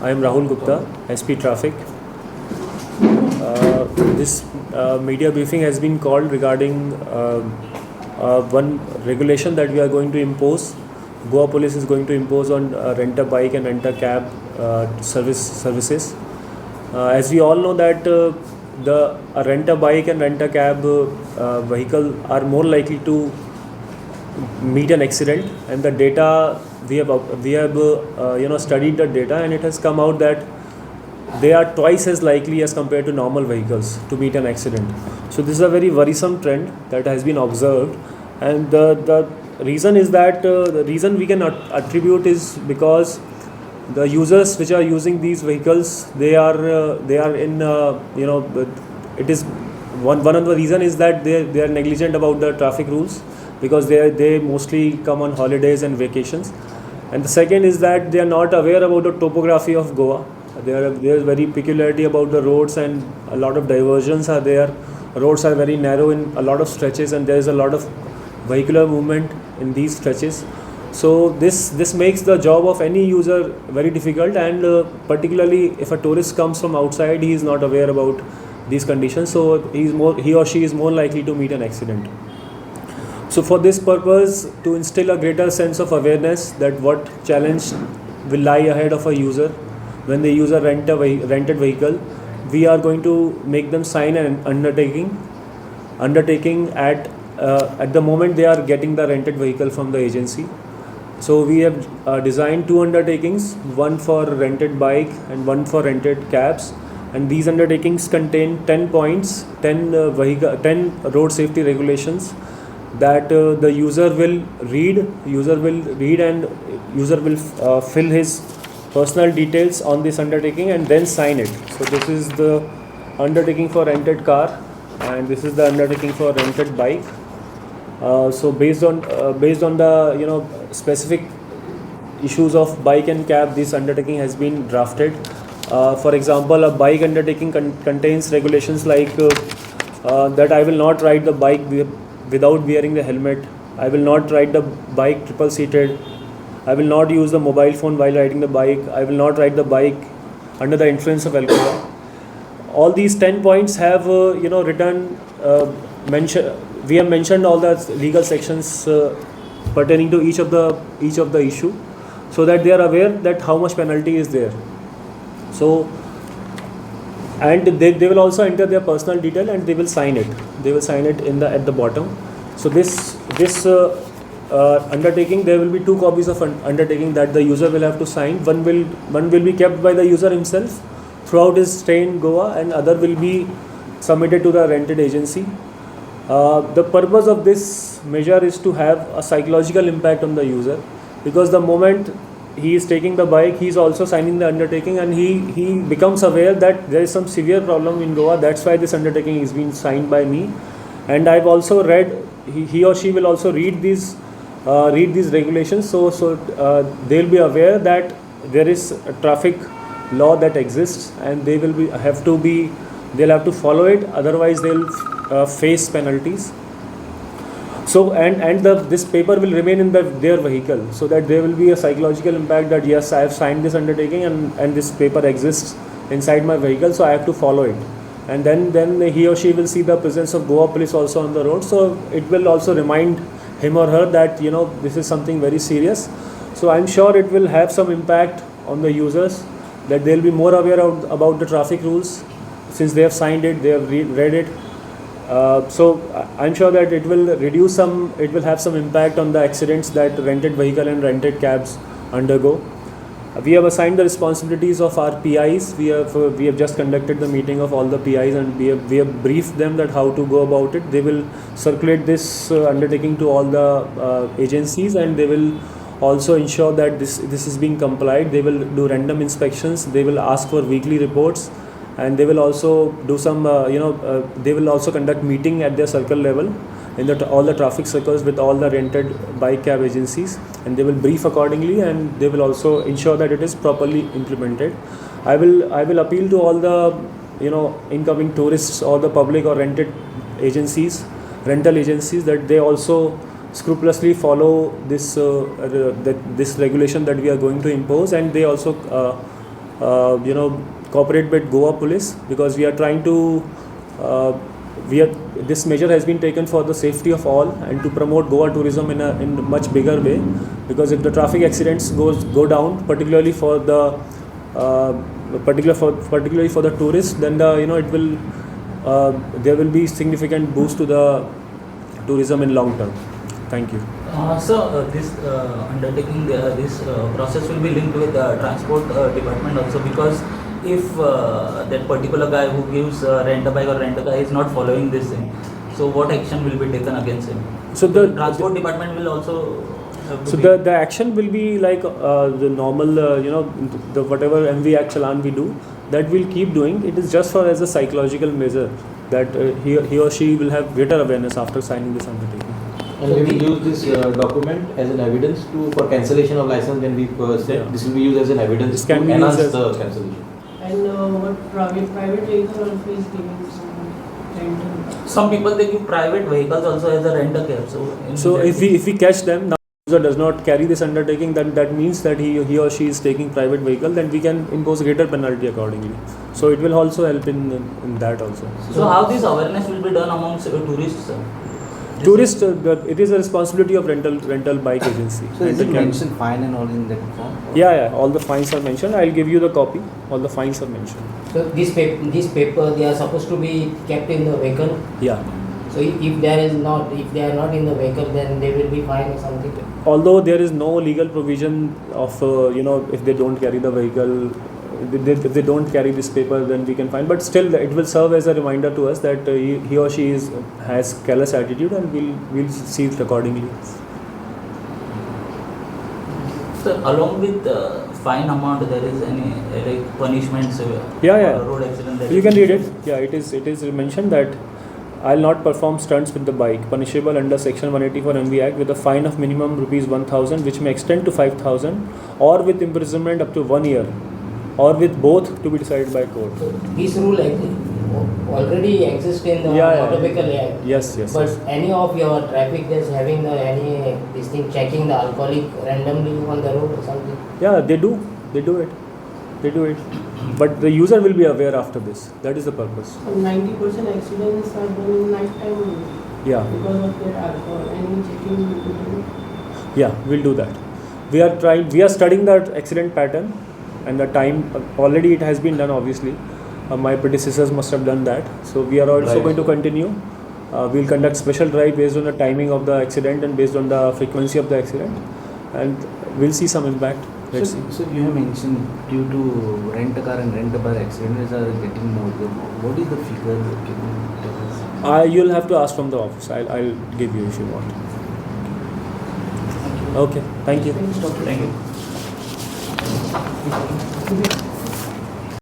I am Rahul Gupta, SP Traffic. This media briefing has been called regarding one regulation that we are going to impose. Goa Police is going to impose on rent-a-bike and rent-a-cab services. As we all know that the rent-a-bike and rent-a-cab vehicle are more likely to meet an accident, and the data we have studied the data, and it has come out that they are twice as likely as compared to normal vehicles to meet an accident. So this is a very worrisome trend that has been observed, and the reason is that the reason we can attribute is because the users which are using these vehicles, they are in it is one of the reason is that they are negligent about the traffic rules, because they mostly come on holidays and vacations. And the second is that they are not aware about the topography of Goa. There is very peculiarity about the roads, and a lot of diversions are there. Roads are very narrow in a lot of stretches, and there is a lot of vehicular movement in these stretches. So this makes the job of any user very difficult, and particularly if a tourist comes from outside, he is not aware about these conditions, so he or she is more likely to meet an accident. So for this purpose, to instill a greater sense of awareness that what challenge will lie ahead of a user when the user rented vehicle, we are going to make them sign an undertaking at the moment they are getting the rented vehicle from the agency. So we have designed two undertakings, one for rented bike and one for rented cabs, and these undertakings contain 10 points, 10 road safety regulations that the user will read and user will fill his personal details on this undertaking and then sign it. So this is the undertaking for rented car, and this is the undertaking for rented bike. So based on the specific issues of bike and cab, this undertaking has been drafted. For example, a bike undertaking contains regulations like that I will not ride the bike without wearing the helmet. I will not ride the bike triple seated. I will not use the mobile phone while riding the bike. I will not ride the bike under the influence of alcohol. All these 10 points have written mention. We have mentioned all the legal sections pertaining to each of the issue, so that they are aware that how much penalty is there. So, and they will also enter their personal detail and they will sign it. They will sign it at the bottom. So this undertaking, there will be two copies of undertaking that the user will have to sign. One will be kept by the user himself throughout his stay in Goa, and other will be submitted to the rented agency. The purpose of this measure is to have a psychological impact on the user, because the moment he is taking the bike, he is also signing the undertaking, and he becomes aware that there is some severe problem in Goa. That's why this undertaking is being signed by me. And I've also read, he or she will also read these regulations, so they'll be aware that there is a traffic law that exists, and they'll have to follow it, otherwise they'll face penalties. So this paper will remain in their vehicle, so that there will be a psychological impact that yes, I have signed this undertaking, and this paper exists inside my vehicle, so I have to follow it. And then he or she will see the presence of Goa police also on the road, so it will also remind him or her that this is something very serious. So I'm sure it will have some impact on the users, that they'll be more aware about the traffic rules, since they have signed it, they have read it. So I'm sure that it will have some impact on the accidents that rented vehicle and rented cabs undergo. We have assigned the responsibilities of our PIs. We have just conducted the meeting of all the PIs, and we have briefed them that how to go about it. They will circulate this undertaking to all the agencies, and they will also ensure that this is being complied. They will do random inspections. They will ask for weekly reports, and they will also do some they will also conduct meeting at their circle level in all the traffic circles with all the rented bike cab agencies, and they will brief accordingly, and they will also ensure that it is properly implemented. I will appeal to all the incoming tourists or the public or rental agencies that they also scrupulously follow this regulation that we are going to impose, and they also cooperate with Goa police, because we are trying to this measure has been taken for the safety of all and to promote Goa tourism in a much bigger way, because if the traffic accidents go down, particularly for the particularly for the tourists, then it will there will be significant boost to the tourism in long term. Thank you. So this undertaking, this process will be linked with the transport department also, because if that particular guy who gives rent a bike or rent a car is not following this thing, so what action will be taken against him? So the transport department will also so the action will be like the normal the whatever MV Act challan we do, that we'll keep doing. It is just for as a psychological measure that he or she will have greater awareness after signing this undertaking. And we will use this document as an evidence for cancellation of license when we said this will be used as an evidence to enhance the cancellation. And what private vehicle also is giving some rental? Some people, they give private vehicles also as a rental cab. So if we catch them, now the user does not carry this undertaking, then that means that he or she is taking private vehicle, then we can impose greater penalty accordingly. So it will also help in that also. So how this awareness will be done amongst tourists? Tourist, it is a responsibility of rental bike agency. So is it mentioned fine and all in that form? Yeah, all the fines are mentioned. I'll give you the copy. All the fines are mentioned. So this paper, they are supposed to be kept in the vehicle. Yeah. So if they are not in the vehicle, then they will be fined or something. Although there is no legal provision of if they don't carry the vehicle, if they don't carry this paper, then we can fine. But still, it will serve as a reminder to us that he or she has careless attitude, and we'll see it accordingly. So along with fine amount, there is any like punishments? Yeah. Road accident. You can read it. Yeah, it is mentioned that I'll not perform stunts with the bike, punishable under Section 184 MV Act with a fine of minimum rupees 1,000, which may extend to 5,000, or with imprisonment up to 1 year, or with both to be decided by court. So this rule already exists in the motor vehicle act. Yes. But any of your traffic that's having this thing checking the alcoholic randomly on the road or something? Yeah, they do it. But the user will be aware after this. That is the purpose. So 90% accidents are done in night time. Yeah. Because of their alcohol. Any checking will be done? Yeah, we'll do that. We are studying that accident pattern, and the time already it has been done. Obviously, my predecessors must have done that. So we are also going to continue. We'll conduct special drive based on the timing of the accident and based on the frequency of the accident, and we'll see some impact. Let's see. So you have mentioned due to rent a car and rent a bike accidents are getting more. What is the figure? Can you tell us? You'll have to ask from the office. I'll give you if you want. Okay. Thank you. Thank you.